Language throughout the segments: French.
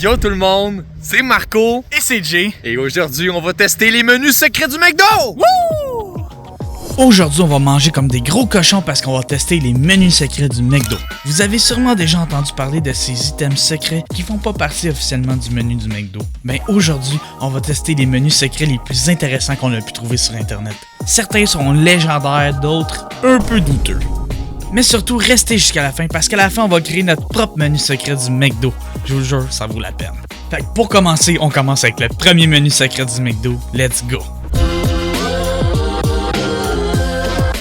Yo tout le monde, c'est Marco et c'est Jay. et aujourd'hui on va tester les menus secrets du McDo! Wouh! Aujourd'hui, on va manger comme des gros cochons parce qu'on va tester les menus secrets du McDo. Vous avez sûrement déjà entendu parler de ces items secrets qui font pas partie officiellement du menu du McDo. Mais aujourd'hui, on va tester les menus secrets les plus intéressants qu'on a pu trouver sur Internet. Certains sont légendaires, d'autres un peu douteux. Mais surtout, restez jusqu'à la fin parce qu'à la fin, on va créer notre propre menu secret du McDo. Je vous le jure, ça vaut la peine. Fait que pour commencer, on commence avec le premier menu secret du McDo. Let's go!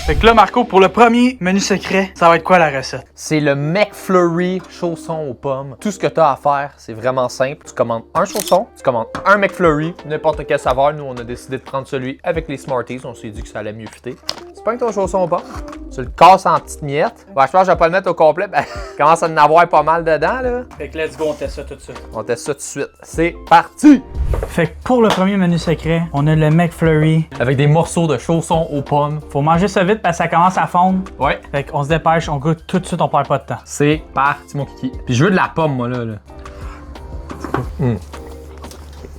Fait que là, Marco, pour le premier menu secret, ça va être quoi la recette? C'est le McFlurry chausson aux pommes. Tout ce que tu as à faire, c'est vraiment simple. Tu commandes un chausson, tu commandes un McFlurry, n'importe quelle saveur. Nous, on a décidé de prendre celui avec les Smarties. On s'est dit que ça allait mieux fitter. Tu pognes ton chausson aux pommes, tu le casses en petites miettes. Ouais, je pense que je vais pas le mettre au complet. Ben, il commence à en avoir pas mal dedans, là. Fait que let's go, on teste ça tout de suite. On teste ça tout de suite. C'est parti! Fait que pour le premier menu secret, on a le McFlurry. Avec des morceaux de chausson aux pommes. Faut manger ça vite parce que ça commence à fondre. Ouais. Fait qu'on se dépêche, on goûte tout de suite, on perd pas de temps. C'est parti, mon kiki. Puis je veux de la pomme, moi, là.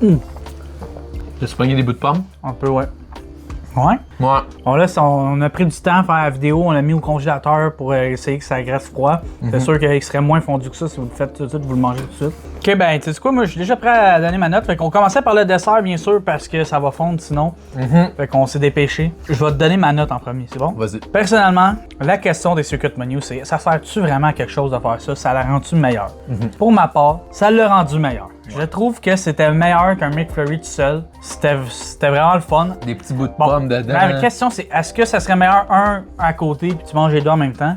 J'ai pogné des bouts de pomme? Un peu, ouais. Ouais. Ouais. Bon là, on a pris du temps à faire la vidéo, on l'a mis au congélateur pour essayer que ça reste froid. C'est sûr qu'il serait moins fondu que ça si vous le faites tout de suite, vous le mangez tout de suite. Ok, ben tu sais quoi, moi je suis déjà prêt à donner ma note. Fait qu'on commençait par le dessert bien sûr parce que ça va fondre sinon. Fait qu'on s'est dépêché. Je vais te donner ma note en premier, c'est bon? Vas-y. Personnellement, la question des secret menus, c'est ça sert-tu vraiment à quelque chose de faire ça? Ça l'a rendu meilleur? Pour ma part, ça l'a rendu meilleur. Je trouve que c'était meilleur qu'un McFlurry tout seul. C'était vraiment le fun. Des petits bouts de Bon, pommes dedans. la question c'est, est-ce que ça serait meilleur un à côté puis tu manges les deux en même temps?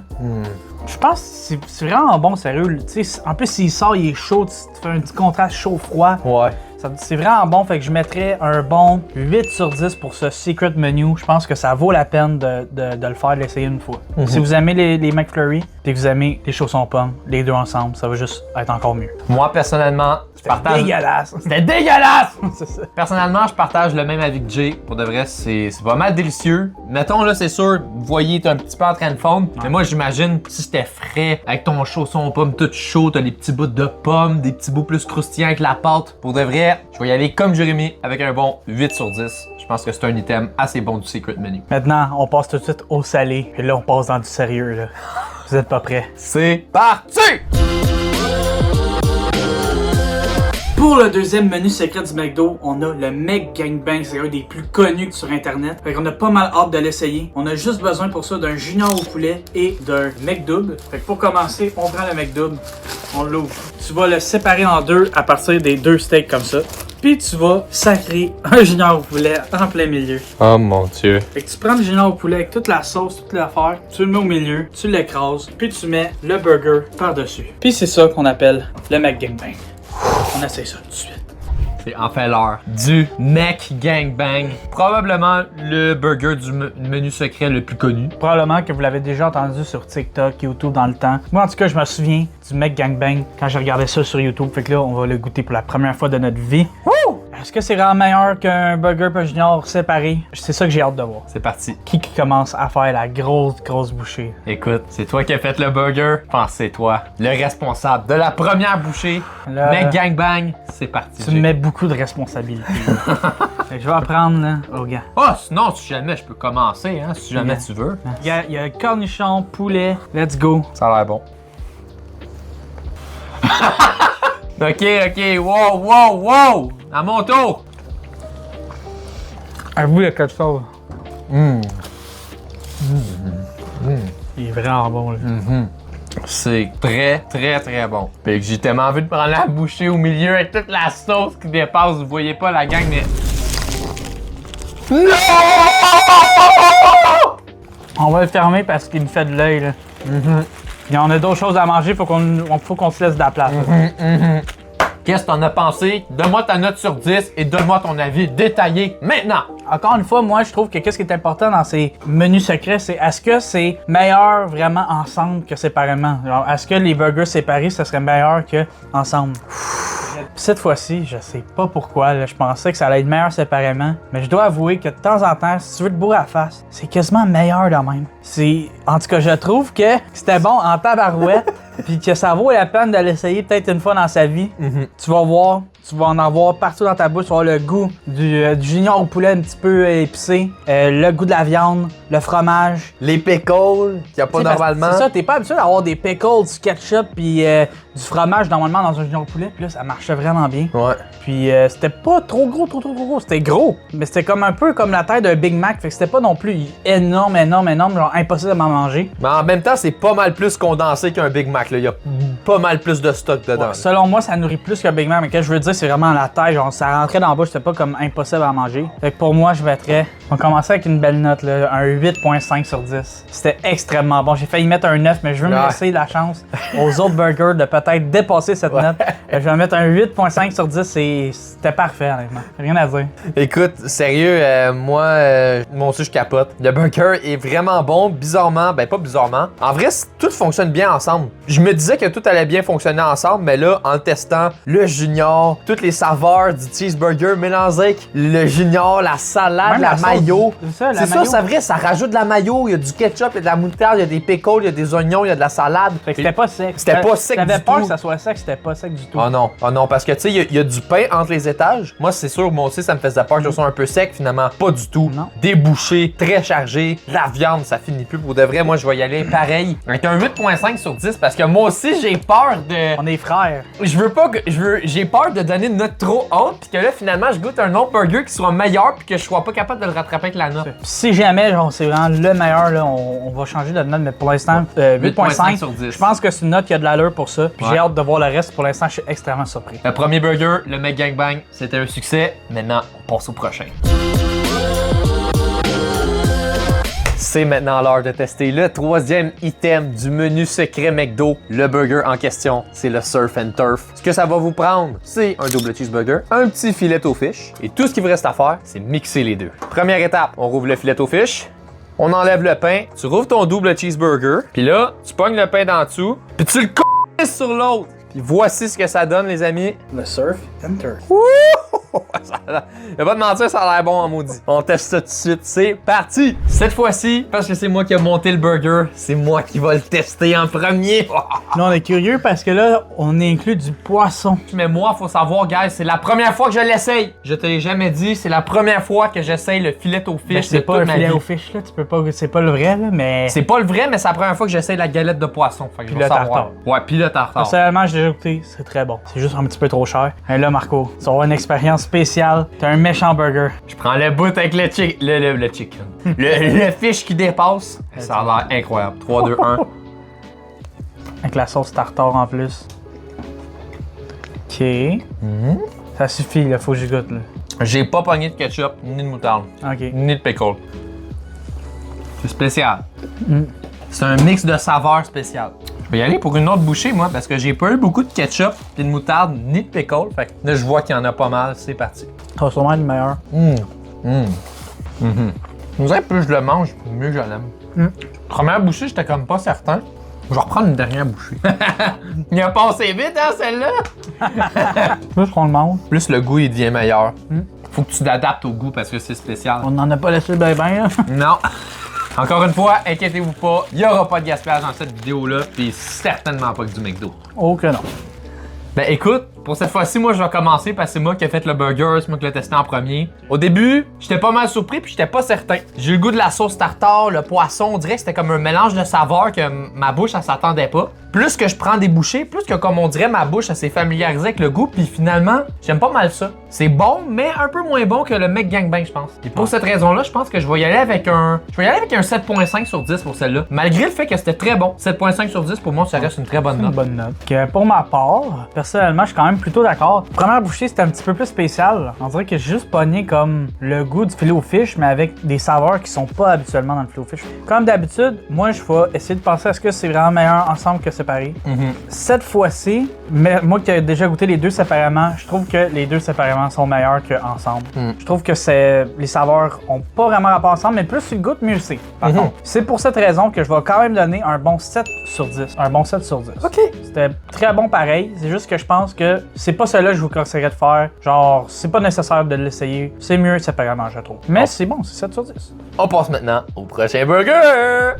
Je pense que c'est vraiment bon, sérieux. Tu sais, en plus, s'il sort, il est chaud, tu fais un petit contraste chaud-froid. Ouais. C'est vraiment bon, fait que je mettrais un bon 8 sur 10 pour ce secret menu. Je pense que ça vaut la peine de le faire, de l'essayer une fois. Si vous aimez les McFlurry et que vous aimez les chaussons pommes, les deux ensemble, ça va juste être encore mieux. Moi, personnellement, je partage. Dégueulasse! C'était dégueulasse! C'est ça. Personnellement, je partage le même avec Jay. Pour de vrai, c'est pas mal délicieux. Mettons, là, c'est sûr, vous voyez, t'es un petit peu en train de fondre. Mais moi, j'imagine, si c'était frais, avec ton chausson aux pommes tout chaud, t'as les petits bouts de pommes, des petits bouts plus croustillants avec la pâte. Pour de vrai, je vais y aller comme Jérémy avec un bon 8 sur 10. Je pense que c'est un item assez bon du secret menu. Maintenant, on passe tout de suite au salé. Et là, on passe dans du sérieux, là. Vous êtes pas prêts? C'est parti! Pour le deuxième menu secret du McDo, on a le McGangbang. C'est un des plus connus sur Internet. Fait qu'on a pas mal hâte de l'essayer. On a juste besoin pour ça d'un junior au poulet et d'un McDouble. Fait que pour commencer, on prend le McDouble, on l'ouvre. Tu vas le séparer en deux à partir des deux steaks comme ça. Puis tu vas sacrer un junior au poulet en plein milieu. Oh mon Dieu. Fait que tu prends le junior au poulet avec toute la sauce, toute l'affaire, tu le mets au milieu, tu l'écrases, puis tu mets le burger par-dessus. Puis c'est ça qu'on appelle le McGangbang. On essaie ça tout de suite. C'est enfin l'heure du McGangbang. Probablement le burger du menu secret le plus connu. Probablement que vous l'avez déjà entendu sur TikTok, YouTube dans le temps. Moi, en tout cas, je me souviens du McGangbang quand j'ai regardé ça sur YouTube. Fait que là, on va le goûter pour la première fois de notre vie. Wouh! Est-ce que c'est vraiment meilleur qu'un burger per junior séparé? C'est ça que j'ai hâte de voir. C'est parti. Qui commence à faire la grosse bouchée? Écoute, c'est toi qui as fait le burger. Je pense que c'est toi, le responsable de la première bouchée. Là, McGangbang, c'est parti. Tu me mets beaucoup de responsabilités. Fait que je vais apprendre là, au gars. Oh, sinon, si jamais je peux commencer, hein, si jamais tu veux. Il y a cornichon, poulet. Let's go. Ça a l'air bon. Ok, wow! À mon tour! Avoue, il y a quelque chose. Il est vraiment bon, là. C'est très bon. Fait que j'ai tellement envie de prendre la bouchée au milieu avec toute la sauce qui dépasse. Vous voyez pas la gang, mais... Non! On va le fermer parce qu'il me fait de l'œil, là. Puis on a d'autres choses à manger, faut qu'on se laisse de la place. Qu'est-ce que t'en as pensé? Donne-moi ta note sur 10 et donne-moi ton avis détaillé maintenant! Encore une fois, moi, je trouve que qu'est-ce qui est important dans ces menus secrets, c'est est-ce que c'est meilleur vraiment ensemble que séparément? Genre, est-ce que les burgers séparés, ça serait meilleur que ensemble? Cette fois-ci, je sais pas pourquoi, là, je pensais que ça allait être meilleur séparément, mais je dois avouer que de temps en temps, si tu veux te bourrer à la face, c'est quasiment meilleur de même. En tout cas, je trouve que c'était bon en tabarouette. puis que ça vaut la peine de l'essayer peut-être une fois dans sa vie, tu vas voir, tu vas en avoir partout dans ta bouche, tu vas avoir le goût du junior au poulet un petit peu épicé, le goût de la viande, le fromage. Les pickles, qu'il n'y a pas normalement. C'est ça, t'es pas habitué d'avoir des pickles, du ketchup, puis du fromage normalement dans un junior au poulet, puis là, ça marchait vraiment bien. Ouais. Puis c'était pas trop gros, c'était gros, mais c'était comme un peu comme la taille d'un Big Mac, fait que c'était pas non plus énorme, genre impossible à m'en manger. Mais en même temps, c'est pas mal plus condensé qu'un Big Mac, là. Il y a pas mal plus de stock dedans. Ouais, selon moi, ça nourrit plus qu'un Big Mac, mais ce que je veux dire, c'est vraiment la taille, genre ça rentrait dans la bouche, c'était pas comme impossible à manger. Fait que pour moi, je mettrais, on commençait avec une belle note, là, un 8.5 sur 10. C'était extrêmement bon, j'ai failli mettre un 9, mais je veux me laisser la chance aux autres burgers de peut-être dépasser cette note. Je vais mettre un 8.5 sur 10, c'était parfait, honnêtement. Rien à dire. Écoute, sérieux, moi aussi, je capote. Le burger est vraiment bon, bizarrement, ben pas bizarrement. En vrai, tout fonctionne bien ensemble. Je me disais que tout allait bien fonctionner ensemble, mais là, en testant le junior, toutes les saveurs du cheeseburger mélangées avec le junior, la salade, même la mayo. C'est ça, c'est vrai, ça rajoute de la mayo, il y a du ketchup, il y a de la moutarde, il y a des pickles, il y a des oignons, il y a de la salade. Fait que c'était pas sec. C'était pas sec du tout. J'avais peur que ça soit sec, c'était pas sec du tout. Oh non, parce que tu sais, il y a du pain entre les étages. Moi, c'est sûr, moi aussi, ça me faisait peur que je sois un peu sec, finalement. Pas du tout. Non. Débouché, très chargé. La viande, ça finit plus. Pour de vrai, moi, je vais y aller pareil. Avec un 8.5 sur 10, parce que moi aussi, j'ai peur de. On est frères. J'ai peur de donner une note trop haute, puis que là, finalement, je goûte un autre burger qui soit meilleur, puis que je sois pas capable de le rattraper avec la note. Puis si jamais, genre, c'est vraiment le meilleur, là, on va changer de note, mais pour l'instant, 8.5 sur 10. Je pense que c'est une note qui a de l'allure pour ça. Puis j'ai hâte de voir le reste. Pour l'instant, je suis extrêmement surpris. Le premier burger, le McGangbang, c'était un succès. Maintenant, on passe au prochain. C'est maintenant l'heure de tester le troisième item du menu secret McDo. Le burger en question, c'est le Surf and Turf. Ce que ça va vous prendre, c'est un double cheeseburger, un petit filet aux fish, et tout ce qu'il vous reste à faire, c'est mixer les deux. Première étape, on rouvre le filet aux fish, on enlève le pain, tu rouvres ton double cheeseburger, puis là, tu pognes le pain d'en dessous, puis tu le colles sur l'autre. Puis voici ce que ça donne, les amis. Le Surf and Turf. Je vais pas te mentir, ça a l'air bon en maudit. On teste ça tout de suite, c'est parti! Cette fois-ci, parce que c'est moi qui ai monté le burger, c'est moi qui va le tester en premier. Là, on est curieux parce que là, on inclut du poisson. Mais moi, faut savoir, guys, c'est la première fois que je l'essaye. Je te l'ai jamais dit, c'est la première fois que j'essaye le filet au fish. Ben, c'est pas un filet au fish, là. Tu peux pas, c'est pas le vrai, là, mais. C'est pas le vrai, mais c'est la première fois que j'essaye la galette de poisson. Fait que Puis je vais le savoir. tartare. Ouais, puis le tartare. Personnellement, j'ai déjà goûté, c'est très bon. C'est juste un petit peu trop cher. Et là, Marco, tu vas avoir une expérience spéciale. T'as un méchant burger. Je prends le bout avec le chicken. Le chicken. le fish qui dépasse. Ça a l'air incroyable. 3, 2, 1. Avec la sauce tartare en plus. Ok. Ça suffit, là, faut que j'y goûte, là. J'ai pas pogné de ketchup, ni de moutarde, Ok. ni de pickle. C'est spécial. C'est un mix de saveurs spécial. Je vais y aller pour une autre bouchée, moi, parce que j'ai pas eu beaucoup de ketchup, ni de moutarde, ni de pickle. Fait que là, je vois qu'il y en a pas mal. C'est parti. Ça va sûrement être meilleur. Vous savez, plus je le mange, mieux je l'aime. Première bouchée, j'étais comme pas certain. Je vais reprendre une dernière bouchée. Il a passé vite, hein, celle-là? Plus qu'on le mange. Plus le goût, il devient meilleur. Faut que tu t'adaptes au goût parce que c'est spécial. On n'en a pas laissé ben ben, là. Non. Encore une fois, inquiétez-vous pas, il n'y aura pas de gaspillage dans cette vidéo-là, puis certainement pas que du McDo. Oh que non. Ben écoute, pour cette fois-ci, moi je vais commencer parce que c'est moi qui ai fait le burger, c'est moi qui l'ai testé en premier. Au début, j'étais pas mal surpris puis j'étais pas certain. J'ai eu le goût de la sauce tartare, le poisson, on dirait que c'était comme un mélange de saveurs que ma bouche elle s'attendait pas. Plus que je prends des bouchées, plus que comme on dirait ma bouche elle s'est familiarisée avec le goût puis finalement, j'aime pas mal ça. C'est bon, mais un peu moins bon que le McGangbang, je pense. Et pour cette raison-là, je pense que je vais y aller avec un 7.5 sur 10 pour celle-là. Malgré le fait que c'était très bon. 7.5 sur 10 pour moi, ça reste une très bonne Une note. bonne note. Que pour ma part, personnellement, je suis quand même plutôt d'accord. Première bouchée, c'était un petit peu plus spécial. On dirait que j'ai juste pogné comme le goût du filet au fish, mais avec des saveurs qui sont pas habituellement dans le filet au fish. Comme d'habitude, moi, je vais essayer de penser à ce que c'est vraiment meilleur ensemble que séparé. Cette fois-ci, mais moi qui ai déjà goûté les deux séparément, je trouve que les deux séparément sont meilleurs qu'ensemble. Je trouve que les saveurs ont pas vraiment rapport ensemble, mais plus tu le goûtes, mieux c'est. Par contre, c'est pour cette raison que je vais quand même donner un bon 7 sur 10. Un bon 7 sur 10. OK. C'était très bon pareil, c'est juste que je pense que c'est pas cela que je vous conseillerais de faire. Genre, c'est pas nécessaire de l'essayer. C'est mieux séparément, je trouve. Mais c'est bon, c'est 7 sur 10. On passe maintenant au prochain burger!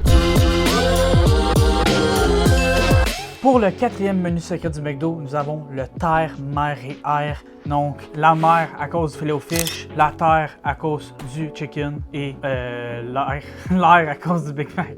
Pour le quatrième menu secret du McDo, nous avons le terre, mer et air. Donc, la mer à cause du filet aux fish, la terre à cause du chicken et l'air à cause du Big Mac.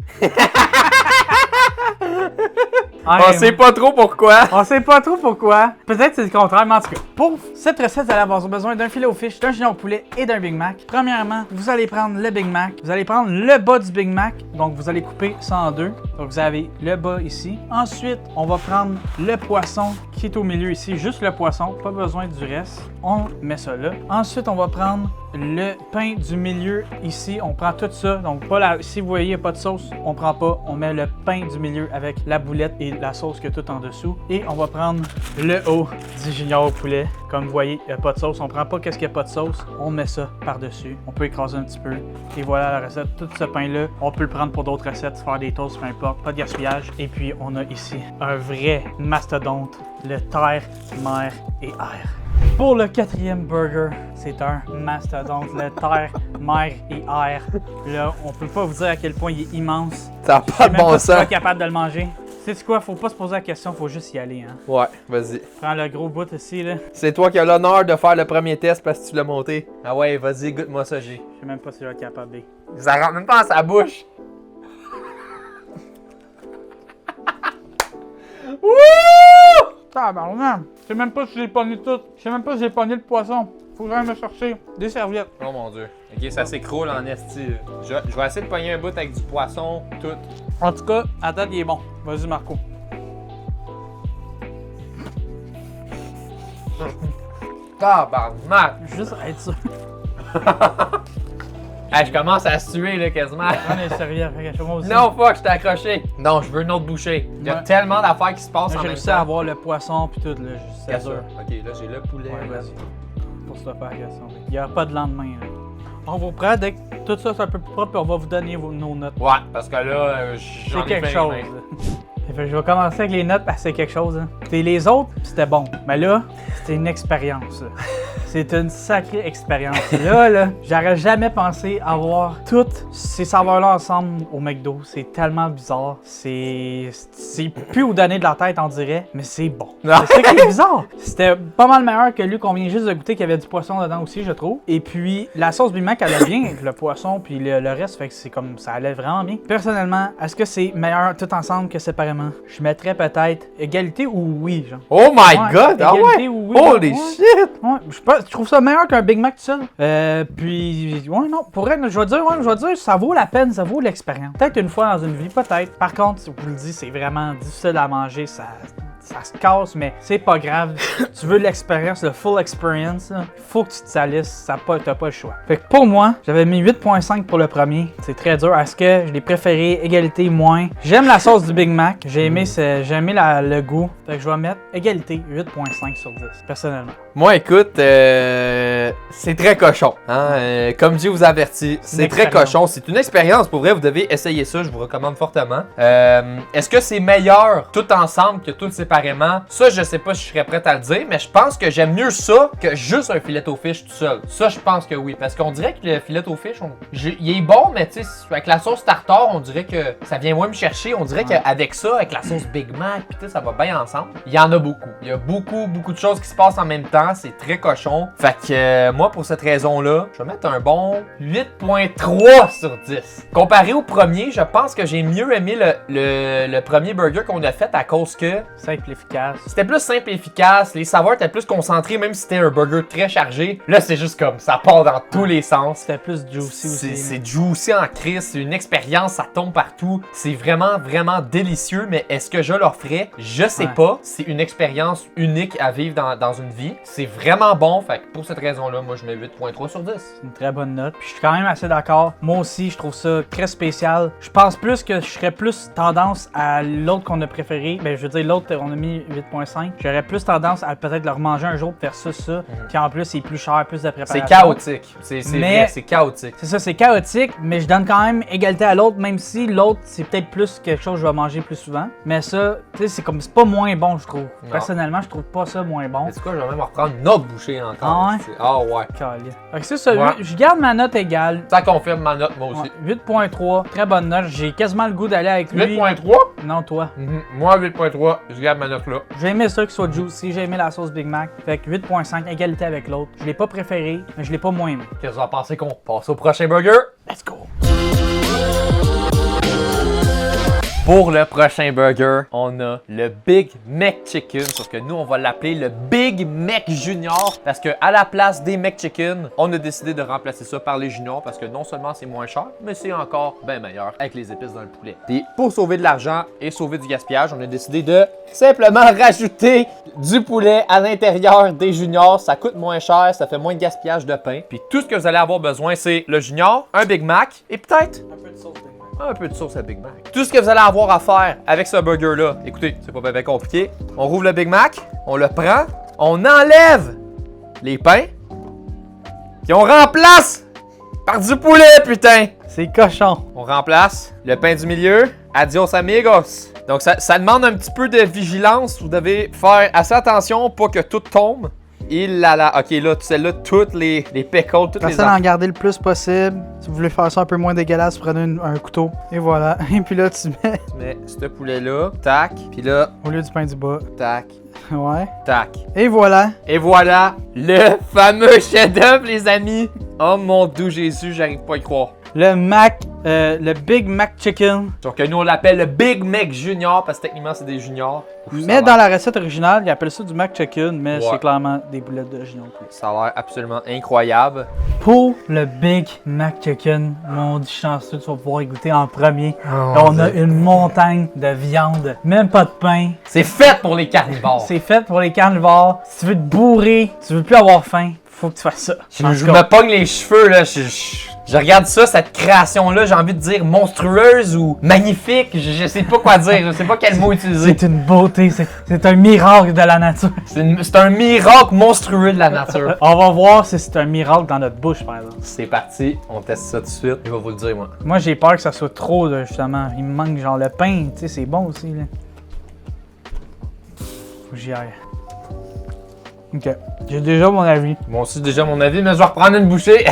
On sait pas trop pourquoi. On sait pas trop pourquoi. Peut-être c'est le contraire, mais en tout cas. Pour cette recette, vous allez avoir besoin d'un filet aux fish, d'un junior au poulet et d'un Big Mac. Premièrement, vous allez prendre le Big Mac. Vous allez prendre le bas du Big Mac. Donc, vous allez couper ça en deux. Donc, vous avez le bas ici. Ensuite, on va prendre le poisson qui est au milieu ici. Juste le poisson, pas besoin du reste. On met ça là. Ensuite, on va prendre le pain du milieu ici, on prend tout ça, donc pas la, si vous voyez il n'y a pas de sauce, on prend pas, on met le pain du milieu avec la boulette et la sauce que tout en dessous. Et on va prendre le haut du junior au poulet, comme vous voyez il n'y a pas de sauce, on prend pas qu'est-ce qu'il n'y a pas de sauce, on met ça par-dessus, on peut écraser un petit peu. Et voilà la recette, tout ce pain là, on peut le prendre pour d'autres recettes, faire des toasts, peu importe, pas de gaspillage. Et puis on a ici un vrai mastodonte, le terre, mer et air. Pour le quatrième burger, c'est un mastodonte, le terre, mer et air. Là, on peut pas vous dire à quel point il est immense. Ça n'a pas de bon Si tu sens. es capable de le manger. Sais-tu quoi? Faut pas se poser la question, faut juste y aller. Hein. Ouais, vas-y. Prends le gros bout ici, là. C'est toi qui as l'honneur de faire le premier test parce que tu l'as monté. Ah ouais, vas-y, goûte-moi ça, G. Je sais même pas si je vais être capable de. Ça rentre même pas dans sa bouche. Wouh! Tabarnak! Je sais même pas si j'ai pogné tout. Je sais même pas si j'ai pogné le poisson. Faut que j'aille me chercher des serviettes. Oh mon dieu. Ok, ça s'écroule en esti. Je vais essayer de pogner un bout avec du poisson, tout. En tout cas, à date, il est bon. Vas-y, Marco. Tabarnak! Juste être sûr. Hey, je commence à suer là quasiment. Prends les serviettes, fait que moi aussi. Non, fuck, je t'ai accroché. Non, je veux une autre bouchée. Il y a Ouais. tellement d'affaires qui se passent en J'ai même réussi à temps. avoir le poisson puis tout, là. C'est Qu'est-ce dur. que- Ok, là j'ai le poulet. Ouais, là. vas-y. Pour se faire question. Il n'y aura pas de lendemain. Là. On vous prend dès que tout ça c'est un peu plus propre et on va vous donner nos notes. Ouais, parce que là, j'en C'est ai quelque fait chose. les mains. là. Fait que je vais commencer avec les notes parce que c'est quelque chose. Hein. T'sais, les autres, c'était bon. Mais là, c'était une expérience. là. C'est une sacrée expérience. Là, j'aurais jamais pensé avoir toutes ces saveurs-là ensemble au McDo. C'est tellement bizarre. C'est plus où donner de la tête, on dirait, mais c'est bon. Non. C'est ça qui est bizarre. C'était pas mal meilleur que lui qu'on vient juste de goûter, qu'il y avait du poisson dedans aussi, je trouve. Et puis, la sauce Big Mac, elle allait bien avec le poisson, puis le reste, fait que c'est comme ça allait vraiment bien. Personnellement, est-ce que c'est meilleur tout ensemble que séparément? Je mettrais peut-être égalité ou oui, genre. Oh my Ouais, god! Ah égalité ouais! ou oui, Holy ouais. shit! Ouais, je trouve ça meilleur qu'un Big Mac tout seul. Puis, ouais, non, pour être, je vais dire, ça vaut la peine, ça vaut l'expérience. Peut-être une fois dans une vie, peut-être. Par contre, je vous le dis, c'est vraiment difficile à manger, ça se casse, mais c'est pas grave. Tu veux l'expérience, le full experience, là, faut que tu te salisses, t'as pas le choix. Fait que pour moi, j'avais mis 8.5 pour le premier. C'est très dur. Est-ce que je l'ai préféré, égalité, moins? J'aime la sauce du Big Mac. J'ai aimé le goût. Fait que je vais mettre égalité 8.5 sur 10, personnellement. Moi, écoute, c'est très cochon. Hein? Comme Dieu vous avertit, c'est très expérience. cochon. C'est une expérience. Pour vrai, vous devez essayer ça. Je vous recommande fortement. Est-ce que c'est meilleur tout ensemble que tout séparément? Ça, je sais pas si je serais prêt à le dire, mais je pense que j'aime mieux ça que juste un filet au fish tout seul. Ça, je pense que oui. Parce qu'on dirait que le filet au fish, il est bon, mais tu sais, avec la sauce tartare, on dirait que ça vient moins me chercher. On dirait qu'avec ça, avec la sauce Big Mac, pis ça va bien ensemble. Il y en a beaucoup. Il y a beaucoup de choses qui se passent en même temps. C'est très cochon. Fait que moi, pour cette raison-là, je vais mettre un bon 8.3 sur 10. Comparé au premier, je pense que j'ai mieux aimé le premier burger qu'on a fait à cause que Simple, efficace. c'était plus simple et efficace. Les saveurs étaient plus concentrées, même si c'était un burger très chargé. Là, c'est juste comme ça part dans tous les sens. C'était plus juicy aussi. C'est juicy en crise, c'est une expérience, ça tombe partout. C'est vraiment délicieux, mais est-ce que je leur ferais? Je sais pas. C'est une expérience unique à vivre dans une vie. C'est vraiment bon, fait que pour cette raison-là, moi je mets 8.3 sur 10. C'est une très bonne note. Puis je suis quand même assez d'accord. Moi aussi, je trouve ça très spécial. Je pense plus que je serais plus tendance à l'autre qu'on a préféré. Ben, je veux dire, l'autre, on on a mis 8.5. J'aurais plus tendance à peut-être le remanger un jour versus ça. Puis en plus, c'est plus cher, plus de préparation. C'est chaotique. C'est vrai, c'est chaotique. C'est ça, c'est chaotique, mais je donne quand même égalité à l'autre, même si l'autre, c'est peut-être plus quelque chose que je vais manger plus souvent. Mais ça, tu sais, c'est pas moins bon, je trouve. Non. Personnellement, je trouve pas ça moins bon. Mais c'est quoi, je vais même en reprendre une autre bouchée encore. Ah ouais? Ah ouais. Calé. Fait que c'est ça, Ouais. je garde ma note égale. Ça confirme ma note, moi aussi. Ouais, 8.3, très bonne note. J'ai quasiment le goût d'aller avec lui. 8.3? Non, toi. Moi, 8.3, je garde ma note là. J'ai aimé ça qu'il soit juicy, j'ai aimé la sauce Big Mac. Fait que 8.5, égalité avec l'autre. Je l'ai pas préféré, mais je l'ai pas moins aimé. Qu'est-ce que vous en pensez qu'on passe au prochain burger? Let's go! Pour le prochain burger, on a le Big Mac Chicken, sauf que nous, on va l'appeler le Big Mac Junior parce que à la place des Mac Chicken, on a décidé de remplacer ça par les Juniors parce que non seulement c'est moins cher, mais c'est encore bien meilleur avec les épices dans le poulet. Et pour sauver de l'argent et sauver du gaspillage, on a décidé de simplement rajouter du poulet à l'intérieur des Juniors. Ça coûte moins cher, ça fait moins de gaspillage de pain. Puis tout ce que vous allez avoir besoin, c'est le Junior, un Big Mac et peut-être un peu de sauce à Big Mac. Tout ce que vous allez avoir à faire avec ce burger-là, écoutez, c'est pas bien compliqué. On rouvre le Big Mac, on le prend, on enlève les pains, puis on remplace par du poulet, putain! C'est cochon. On remplace le pain du milieu. Adios amigos! Donc ça demande un petit peu de vigilance. Vous devez faire assez attention pour que tout tombe. Il là là. Ok, là, celle-là, toutes les pickles, toutes Personne à en garder le plus possible. Si vous voulez faire ça un peu moins dégueulasse, prenez un couteau. Et voilà. Et puis là, tu mets, Tu mets ce poulet-là, tac. Puis là, au lieu du pain du bas. tac, Ouais. tac. Et voilà. Et voilà, le fameux chef-d'œuvre, les amis. Oh mon Dieu Jésus, j'arrive pas à y croire. Le Big Mac Chicken. Donc nous, on l'appelle le Big Mac Junior parce que techniquement, c'est des juniors. Mais dans la recette originale, ils appellent ça du Mac Chicken, mais Ouais. c'est clairement des boulettes de junior. Ça a l'air absolument incroyable. Pour le Big Mac Chicken, mon dit chanceux, tu vas pouvoir y goûter en premier. Oh, Là, on a une montagne de viande, même pas de pain. C'est fait pour les carnivores. C'est fait pour les carnivores. Si tu veux te bourrer, tu veux plus avoir faim, faut que tu fasses ça. Je me pogne les cheveux, là. Je regarde ça, cette création-là, j'ai envie de dire monstrueuse ou magnifique. Je sais pas quoi dire, je sais pas quel mot utiliser. C'est une beauté, c'est un miracle de la nature. C'est un miracle monstrueux de la nature. On va voir si c'est un miracle dans notre bouche, par exemple. C'est parti, on teste ça tout de suite. Je vais vous le dire, moi. Moi, j'ai peur que ça soit trop, là, justement. Il me manque genre le pain, tu sais, c'est bon aussi, là. Faut que j'y aille. Ok, j'ai déjà mon avis. Moi aussi, déjà mon avis, mais je vais reprendre une bouchée.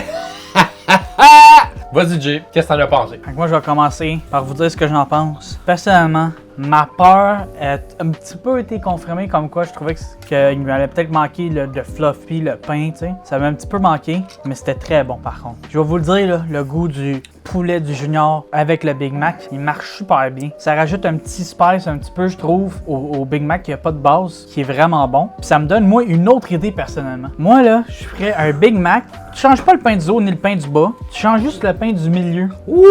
Vas-y, Jay, qu'est-ce que t'en as pensé? Fait que moi, je vais commencer par vous dire ce que j'en pense. Personnellement, ma peur a un petit peu été confirmée comme quoi je trouvais qu'il m'allait peut-être manquer le fluffy, le pain, tu sais. Ça m'a un petit peu manqué, mais c'était très bon par contre. Je vais vous le dire, là, le goût du poulet du junior avec le Big Mac, il marche super bien. Ça rajoute un petit spice un petit peu, je trouve, au Big Mac qui a pas de base, qui est vraiment bon. Puis ça me donne, moi, une autre idée personnellement. Moi, là, je ferais un Big Mac. Tu changes pas le pain du haut ni le pain du bas. Tu changes juste le pain du milieu. Ouh!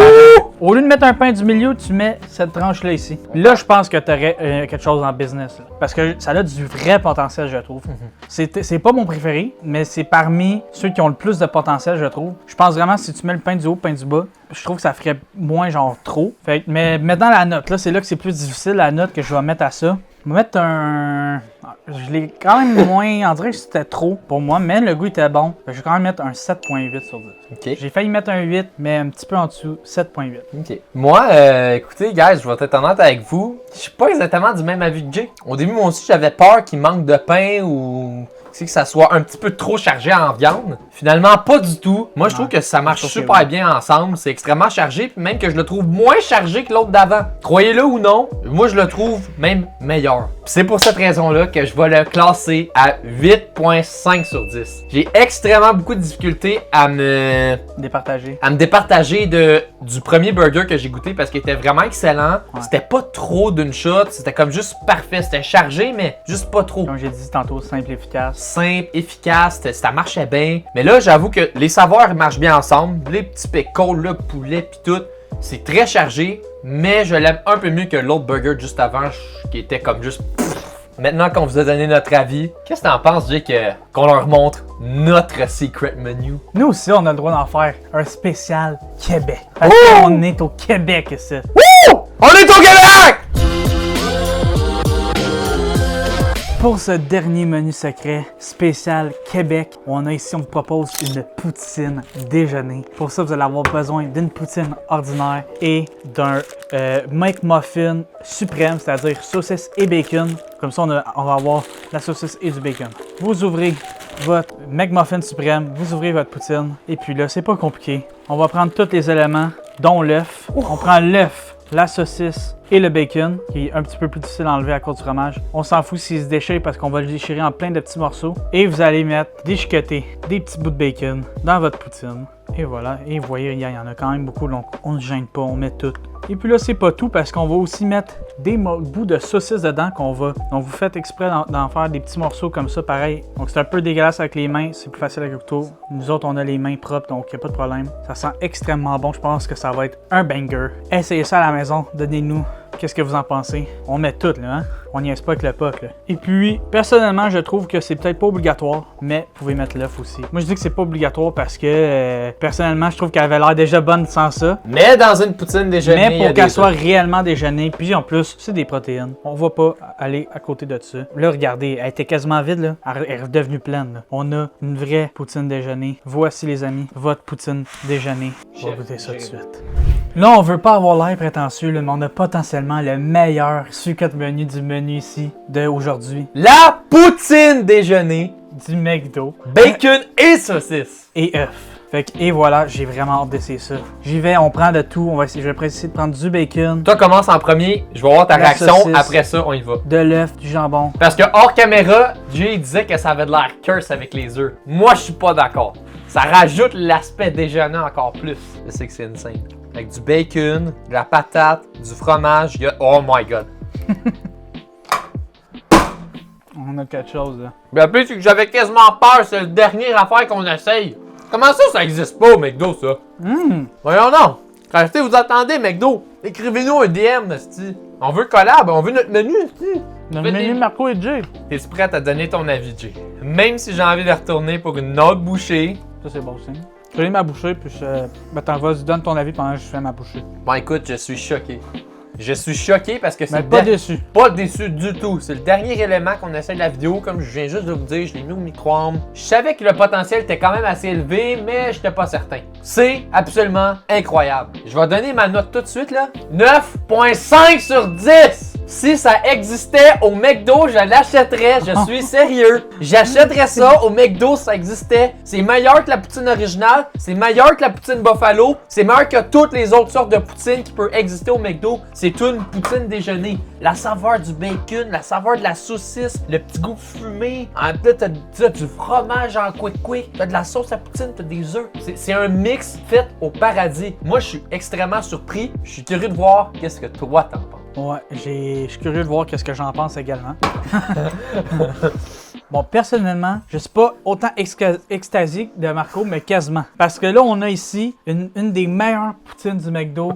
Au lieu de mettre un pain du milieu, tu mets cette tranche-là ici. Là, je pense que tu aurais quelque chose en business. Là. Parce que ça a du vrai potentiel, je trouve. C'est pas mon préféré, mais c'est parmi ceux qui ont le plus de potentiel, je trouve. Je pense vraiment si tu mets le pain du haut, le pain du bas, je trouve que ça ferait moins genre trop. Fait que, mais dans la note, là, c'est là que c'est plus difficile, la note que je vais mettre à ça. Je vais mettre un... Je l'ai quand même moins... On dirait que c'était trop pour moi, mais le goût était bon. Je vais quand même mettre un 7.8 sur 10. Ok. J'ai failli mettre un 8, mais un petit peu en dessous, 7.8. Ok. Moi, écoutez, guys, je vais être honnête avec vous. Je suis pas exactement du même avis que Jay. Au début, moi aussi, j'avais peur qu'il manque de pain ou que ça soit un petit peu trop chargé en viande. Finalement, pas du tout. Moi, je trouve que ça marche super bien ensemble. C'est extrêmement chargé, puis même que je le trouve moins chargé que l'autre d'avant. Croyez-le ou non, moi, je le trouve même meilleur. Puis c'est pour cette raison-là que je vais le classer à 8.5 sur 10. J'ai extrêmement beaucoup de difficultés à me départager du premier burger que j'ai goûté parce qu'il était vraiment excellent. Ouais. C'était pas trop d'une shot, c'était comme juste parfait. C'était chargé, mais juste pas trop. Comme j'ai dit tantôt, simple et efficace. Simple, efficace, ça marchait bien. Mais là, j'avoue que les saveurs marchent bien ensemble. Les petits pickles, le poulet, pis tout. C'est très chargé, mais je l'aime un peu mieux que l'autre burger juste avant, qui était comme juste... Maintenant qu'on vous a donné notre avis, qu'est-ce que t'en penses, Jay, qu'on leur montre notre secret menu? Nous aussi, on a le droit d'en faire un spécial Québec. Parce qu'on est au Québec, ici. Wouh! On est au Québec! Pour ce dernier menu secret spécial Québec, on vous propose une poutine déjeuner. Pour ça, vous allez avoir besoin d'une poutine ordinaire et d'un McMuffin suprême, c'est-à-dire saucisse et bacon. Comme ça, on va avoir la saucisse et du bacon. Vous ouvrez votre McMuffin suprême, vous ouvrez votre poutine, et puis là, c'est pas compliqué. On va prendre tous les éléments, dont l'œuf. On prend l'œuf, la saucisse et le bacon, qui est un petit peu plus difficile à enlever à cause du fromage. On s'en fout s'il se déchire parce qu'on va le déchirer en plein de petits morceaux. Et vous allez mettre déchiqueter des petits bouts de bacon dans votre poutine. Et voilà, et vous voyez, il y en a quand même beaucoup, donc on ne se gêne pas, on met tout. Et puis là, c'est pas tout parce qu'on va aussi mettre des bouts de saucisse dedans qu'on va. Donc vous faites exprès d'en faire des petits morceaux comme ça, pareil. Donc c'est un peu dégueulasse avec les mains, c'est plus facile avec le couteau. Nous autres, on a les mains propres, donc il n'y a pas de problème. Ça sent extrêmement bon, je pense que ça va être un banger. Essayez ça à la maison, donnez-nous qu'est-ce que vous en pensez. On met tout là, hein? On n'y est pas avec le pot là. Et puis, personnellement, je trouve que c'est peut-être pas obligatoire, mais vous pouvez mettre l'œuf aussi. Moi, je dis que c'est pas obligatoire parce que, personnellement, je trouve qu'elle avait l'air déjà bonne sans ça. Mais dans une poutine déjeuner, mais pour qu'elle soit réellement déjeuner, puis en plus, c'est des protéines. On va pas aller à côté de ça. Là, regardez, elle était quasiment vide là. Elle est redevenue pleine là. On a une vraie poutine déjeuner. Voici les amis, votre poutine déjeuner. On va goûter ça tout de suite. Là, on veut pas avoir l'air prétentieux, là, mais on a potentiellement le meilleur sucre de menu du menu ici d'aujourd'hui. La poutine déjeuner Du McDo. bacon et saucisse. Et œuf. Fait que, et voilà, j'ai vraiment hâte d'essayer ça. J'y vais, on prend de tout. Je vais essayer de prendre du bacon, Toi, commence en premier. Je vais voir ta La réaction. saucisse. Après ça, on y va. de l'œuf, du jambon. Parce que hors caméra, Jay disait que ça avait de l'air curse avec les œufs. Moi, je suis pas d'accord. Ça rajoute l'aspect déjeuner encore plus. Je sais que c'est insane. Avec du bacon, de la patate, du fromage. Oh my god. On a quelque chose là. Mais après, c'est que j'avais quasiment peur. C'est le dernier affaire qu'on essaye. Comment ça existe pas au McDo, ça? Voyons donc. Quand vous attendez, McDo, écrivez-nous un DM, esti. On veut collab, on veut notre menu, esti. Le menu Marco et Jay. T'es prête à donner ton avis, Jay? Même si j'ai envie de retourner pour une autre bouchée. Ça, c'est bon signe. Je vais ma bouchée, puis vas-y, donne ton avis pendant que je fais ma bouchée. Bon, écoute, je suis choqué. Je suis choqué parce que c'est Mais pas déçu. Pas déçu du tout. C'est le dernier élément qu'on essaie de la vidéo. Comme je viens juste de vous dire, je l'ai mis au micro-ondes. Je savais que le potentiel était quand même assez élevé, mais j'étais pas certain. C'est absolument incroyable. Je vais donner ma note tout de suite là. 9.5 sur 10! Si ça existait au McDo, je l'achèterais. Je suis sérieux. J'achèterais ça au McDo si ça existait. C'est meilleur que la poutine originale. C'est meilleur que la poutine Buffalo. C'est meilleur que toutes les autres sortes de poutines qui peuvent exister au McDo. C'est une poutine déjeuner. La saveur du bacon, la saveur de la saucisse, le petit goût fumé. En plus, t'as du fromage en quick. T'as de la sauce à poutine, t'as des œufs. C'est un mix fait au paradis. Moi, je suis extrêmement surpris. Je suis curieux de voir qu'est-ce que toi t'en penses. Ouais, je suis curieux de voir qu'est-ce que j'en pense également. Bon, personnellement, je suis pas autant extasique de Marco, mais quasiment. Parce que là, on a ici une des meilleures poutines du McDo.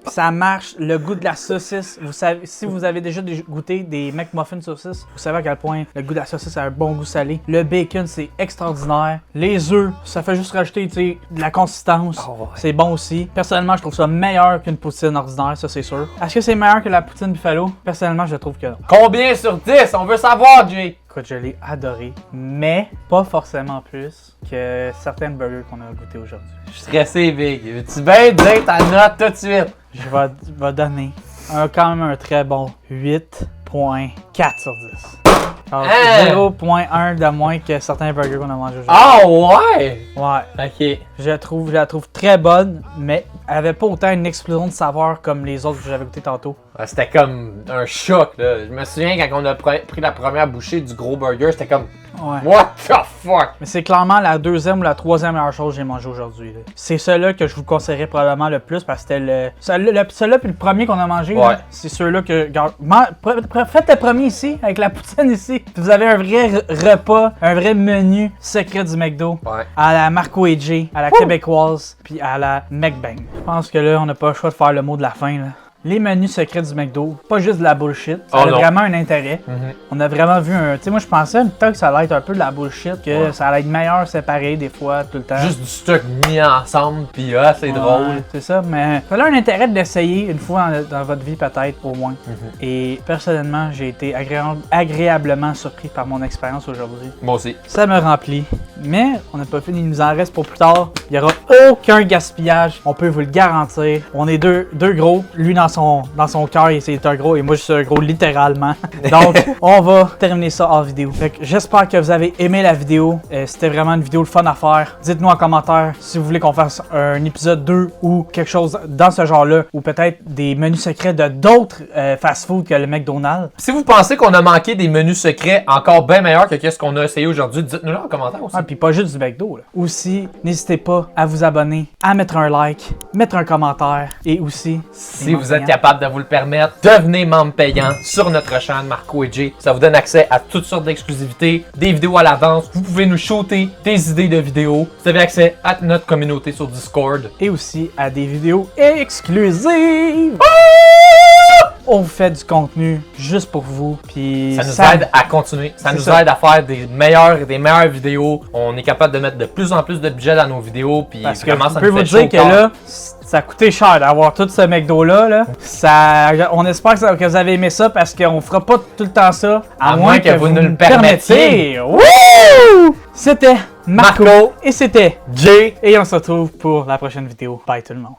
Ça marche, le goût de la saucisse. Vous savez, si vous avez déjà goûté des McMuffins saucisses, vous savez à quel point le goût de la saucisse a un bon goût salé. Le bacon, c'est extraordinaire. Les œufs, ça fait juste rajouter de la consistance. Oh, ouais. C'est bon aussi. Personnellement, je trouve ça meilleur qu'une poutine ordinaire, ça c'est sûr. Est-ce que c'est meilleur que la poutine Buffalo? Personnellement, je trouve que non. Combien sur 10? On veut savoir, Jay. Écoute, je l'ai adoré, mais pas forcément plus que certaines burgers qu'on a goûté aujourd'hui. Je suis stressé, Big. Veux-tu bien dire ta note tout de suite? Je vais donner quand même un très bon 8.4 sur 10. Alors, Hein? 0.1 de moins que certains burgers qu'on a mangés aujourd'hui. Ah ouais! Ouais, Ok. je la trouve très bonne, mais elle avait pas autant une explosion de saveur comme les autres que j'avais goûté tantôt. C'était comme un choc, là. Je me souviens quand on a pris la première bouchée du gros burger, c'était comme Ouais. what the fuck? Mais c'est clairement la deuxième ou la troisième meilleure chose que j'ai mangé aujourd'hui. Là. C'est celui-là que je vous conseillerais probablement le plus parce que c'était celui-là puis le premier qu'on a mangé. Ouais. Là, c'est ceux-là que. Faites le premier ici, avec la poutine ici. Puis vous avez un vrai repas, un vrai menu secret du McDo. Ouais. À la Marco et Jay, à la québécoise, puis à la McBang. Je pense que là, on n'a pas le choix de faire le mot de la fin. Là. les menus secrets du McDo, pas juste de la bullshit. Ça Oh a non. vraiment un intérêt. On a vraiment vu un. Tu sais, moi je pensais que ça allait être un peu de la bullshit, que ça allait être meilleur séparé des fois, tout le temps. Juste du stock mis ensemble, pis c'est Ouais, drôle. C'est ça, mais ça a un intérêt de l'essayer une fois dans votre vie peut-être, au moins. Et personnellement, j'ai été agréablement surpris par mon expérience aujourd'hui. Moi aussi. Ça me remplit. Mais on n'a pas fini, il nous en reste pour plus tard. Il n'y aura aucun gaspillage, on peut vous le garantir. On est deux gros, lui dans son cœur, c'est un gros et moi je suis un gros littéralement. Donc on va terminer ça en vidéo. Fait que j'espère que vous avez aimé la vidéo. C'était vraiment une vidéo le fun à faire. Dites-nous en commentaire si vous voulez qu'on fasse un épisode 2 ou quelque chose dans ce genre-là, ou peut-être des menus secrets de d'autres fast-food que le McDonald's. Si vous pensez qu'on a manqué des menus secrets encore bien meilleurs que ce qu'on a essayé aujourd'hui, dites-nous-le en commentaire aussi. Ah, puis pas juste du McDo. Là. Aussi, n'hésitez pas à vous abonner, à mettre un like, mettre un commentaire et aussi, Si vous êtes capable de vous le permettre, devenez membre payant sur notre chaîne Marco et Jay. Ça vous donne accès à toutes sortes d'exclusivités, des vidéos à l'avance. Vous pouvez nous shooter des idées de vidéos. Vous avez accès à notre communauté sur Discord. et aussi à des vidéos exclusives. On vous fait du contenu juste pour vous. Puis Ça nous aide à continuer. Ça C'est nous ça. aide à faire des meilleures vidéos. On est capable de mettre de plus en plus de budget dans nos vidéos. Puis Parce que vraiment, je ça peux nous vous fait dire chaud que au cœur. là, ça a coûté cher d'avoir tout ce McDo-là. Là. On espère que vous avez aimé ça parce qu'on fera pas tout le temps ça. À moins que vous nous le permettiez. Wouh! C'était Marco Marco. et c'était Jay. Et on se retrouve pour la prochaine vidéo. Bye tout le monde.